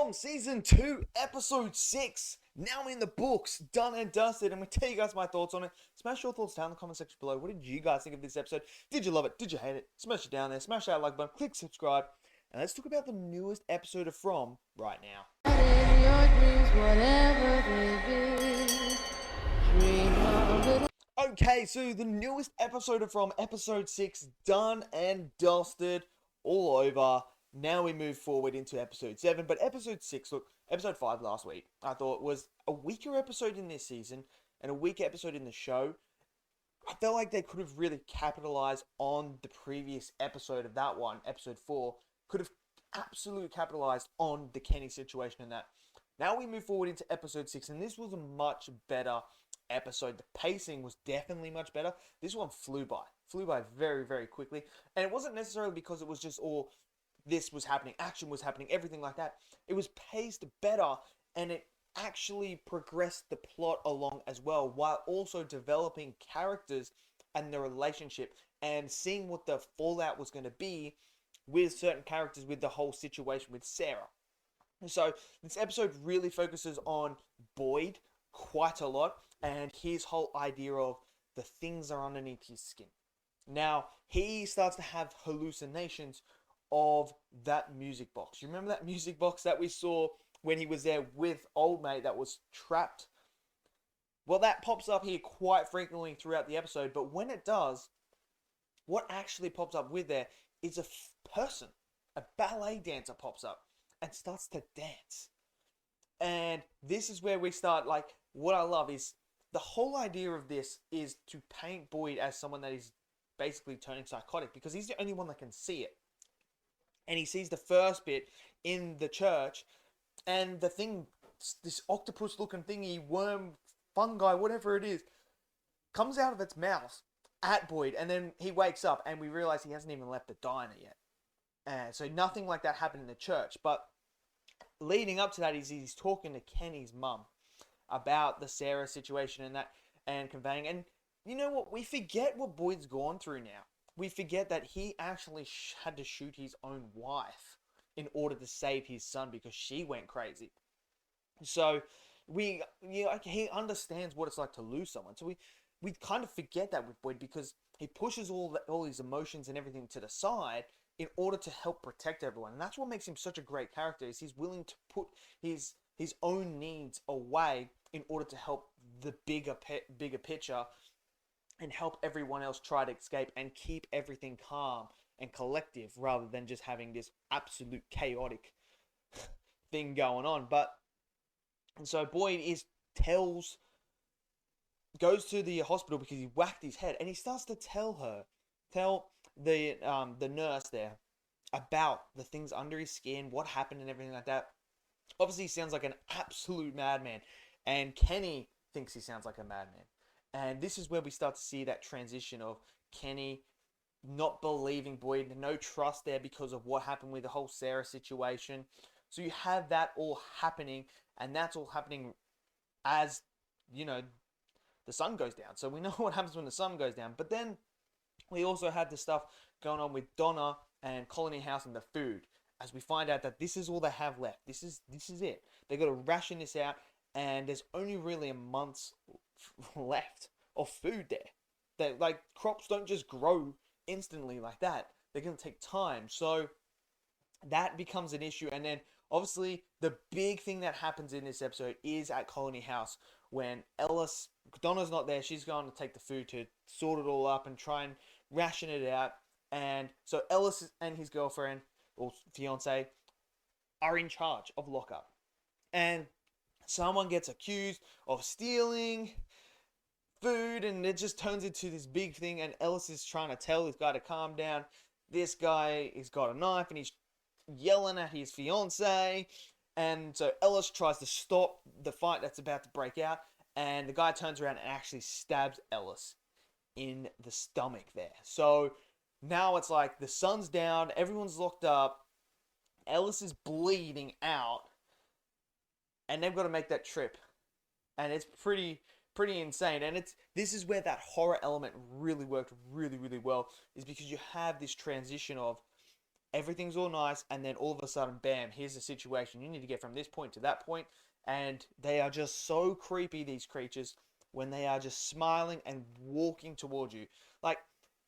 from Season 2, Episode 6. Now in the books, done and dusted. I'm going to tell you guys my thoughts on it. Smash your thoughts down in the comment section below. What did you guys think of this episode? Did you love it? Did you hate it? Smash it down there. Smash that like button. Click subscribe. And let's talk about the newest episode of From right now. Okay, so the newest episode of From, Episode 6, done and dusted, all over. Now we move forward into Episode 7, but Episode 6, look, Episode 5 last week, I thought was a weaker episode in this season, and a weaker episode in the show. I felt like they could have really capitalized on the previous episode of that one, Episode 4, could have absolutely capitalized on the Kenny situation and that. Now we move forward into Episode 6, and this was a much better episode. The pacing was definitely much better. This one flew by very, very quickly, and it wasn't necessarily because it was just all this was happening, action was happening, everything like that. It was paced better, and it actually progressed the plot along as well, while also developing characters and their relationship and seeing what the fallout was going to be with certain characters, with the whole situation with Sarah. So this episode really focuses on Boyd quite a lot, and his whole idea of the things are underneath his skin. Now, he starts to have hallucinations of that music box. You remember that music box that we saw when he was there with old mate that was trapped? Well, that pops up here quite frequently throughout the episode, but when it does, what actually pops up with there is a person, a ballet dancer pops up and starts to dance. And this is where we start, like, what I love is the whole idea of this is to paint Boyd as someone that is basically turning psychotic, because he's the only one that can see it. And he sees the first bit in the church, and the thing, this octopus looking thingy, worm, fungi, whatever it is, comes out of its mouth at Boyd, and then he wakes up and we realize he hasn't even left the diner yet. So nothing like that happened in the church, but leading up to that is he's talking to Kenny's mum about the Sarah situation and that, and conveying, and you know what, we forget what Boyd's gone through now. We forget that he actually had to shoot his own wife in order to save his son because she went crazy. So he understands what it's like to lose someone. So we kind of forget that with Boyd, because he pushes all his emotions and everything to the side in order to help protect everyone. And that's what makes him such a great character, is he's willing to put his own needs away in order to help the bigger picture and help everyone else try to escape and keep everything calm and collective, rather than just having this absolute chaotic thing going on. And so Boyd goes to the hospital because he whacked his head, and he starts to tell the nurse there about the things under his skin, what happened and everything like that. Obviously, he sounds like an absolute madman, and Kenny thinks he sounds like a madman. And this is where we start to see that transition of Kenny not believing Boyd, no trust there because of what happened with the whole Sarah situation. So you have that all happening, and that's all happening as, the sun goes down. So we know what happens when the sun goes down. But then we also have the stuff going on with Donna and Colony House and the food, as we find out that this is all they have left. This is it. They got to ration this out, and there's only really a month's left of food there. That, like, crops don't just grow instantly like that. They're going to take time. So that becomes an issue. And then obviously the big thing that happens in this episode is at Colony House, when Donna's not there. She's going to take the food to sort it all up and try and ration it out. And so Ellis and his girlfriend or fiance are in charge of lockup, and someone gets accused of stealing food, and it just turns into this big thing. And Ellis is trying to tell this guy to calm down. This guy has got a knife and he's yelling at his fiance, and so Ellis tries to stop the fight that's about to break out, and the guy turns around and actually stabs Ellis in the stomach there. So now it's like the sun's down, everyone's locked up, Ellis is bleeding out, and they've got to make that trip. And it's pretty insane. And this is where that horror element really worked really, really well, is because you have this transition of everything's all nice, and then all of a sudden, bam, here's the situation. You need to get from this point to that point, and they are just so creepy, these creatures, when they are just smiling and walking towards you. Like,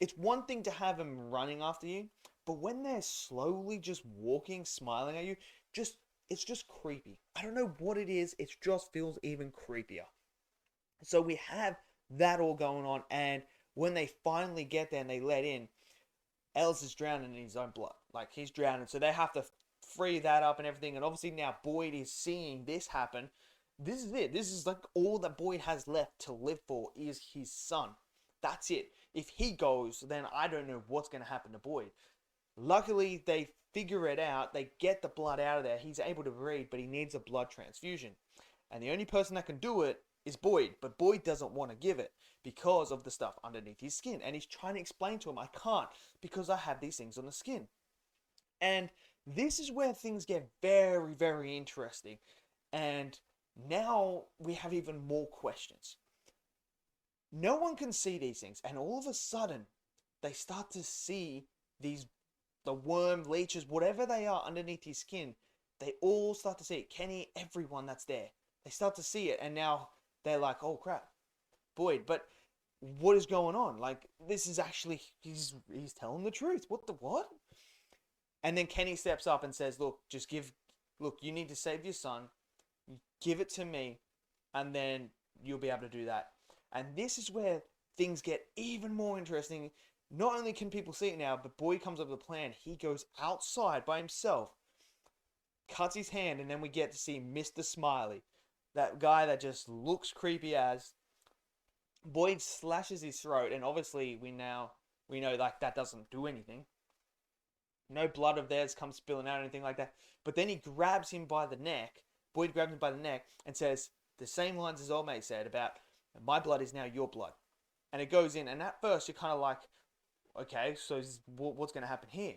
it's one thing to have them running after you, but when they're slowly just walking, smiling at you, it's just creepy. I don't know what it is, it just feels even creepier. So we have that all going on, and when they finally get there and they let in, Ellis is drowning in his own blood. Like, he's drowning, so they have to free that up and everything. And obviously now Boyd is seeing this happen. This is it. This is like all that Boyd has left to live for is his son. That's it. If he goes, then I don't know what's going to happen to Boyd. Luckily, they figure it out. They get the blood out of there. He's able to breathe, but he needs a blood transfusion. And the only person that can do it is Boyd. But Boyd doesn't want to give it because of the stuff underneath his skin. And he's trying to explain to him, I can't because I have these things on the skin. And this is where things get very, very interesting. And now we have even more questions. No one can see these things. And all of a sudden, they start to see the worm, leeches, whatever they are underneath his skin. They all start to see it. Kenny, everyone that's there. They start to see it. And now they're like, oh crap, Boyd. But what is going on? Like, this is actually, he's telling the truth. What? And then Kenny steps up and says, look, you need to save your son. Give it to me. And then you'll be able to do that. And this is where things get even more interesting. Not only can people see it now, but Boyd comes up with a plan. He goes outside by himself, cuts his hand, and then we get to see Mr. Smiley. That guy that just looks creepy as. Boyd slashes his throat, and obviously we know like that doesn't do anything. No blood of theirs comes spilling out or anything like that. But then he grabs him by the neck. Boyd grabs him by the neck and says the same lines as old mate said about, my blood is now your blood. And it goes in, and at first you're kind of like, okay, so what's going to happen here?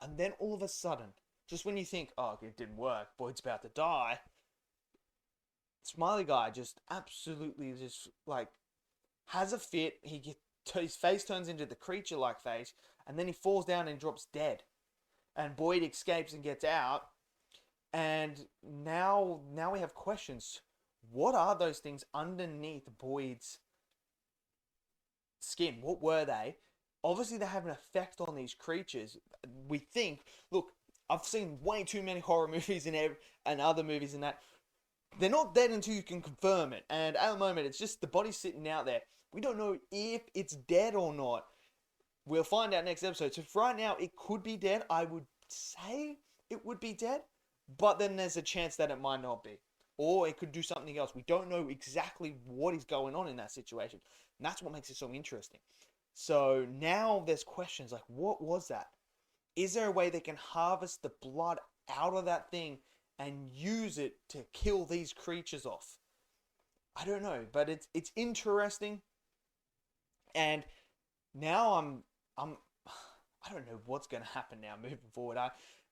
And then all of a sudden, just when you think, oh, it didn't work, Boyd's about to die, Smiley guy just absolutely just like has a fit. His face turns into the creature-like face, and then he falls down and drops dead. And Boyd escapes and gets out. And now we have questions. What are those things underneath Boyd's skin? What were they? Obviously, they have an effect on these creatures. We think, look, I've seen way too many horror movies and other movies and that. They're not dead until you can confirm it. And at the moment, it's just the body's sitting out there. We don't know if it's dead or not. We'll find out next episode. So for right now, it could be dead. I would say it would be dead. But then there's a chance that it might not be. Or it could do something else. We don't know exactly what is going on in that situation. And that's what makes it so interesting. So now there's questions like, what was that? Is there a way they can harvest the blood out of that thing and use it to kill these creatures off? I don't know, but it's interesting. And now I don't know what's going to happen now moving forward.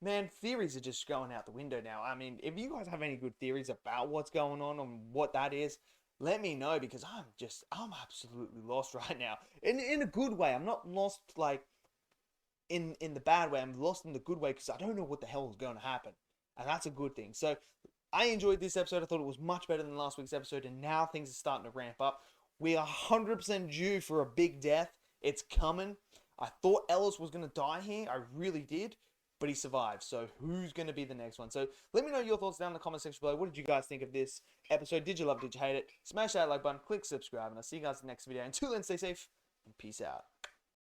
Man, theories are just going out the window now. I mean, if you guys have any good theories about what's going on and what that is, let me know, because I'm absolutely lost right now. In a good way. I'm not lost like in the bad way. I'm lost in the good way because I don't know what the hell is going to happen. And that's a good thing. So I enjoyed this episode. I thought it was much better than last week's episode, and now things are starting to ramp up. We are 100% due for a big death. It's coming. I thought Ellis was going to die here. I really did. But he survived. So who's going to be the next one? So let me know your thoughts down in the comment section below. What did you guys think of this episode? Did you love it? Did you hate it? Smash that like button. Click subscribe. And I'll see you guys in the next video. Until then, stay safe and peace out.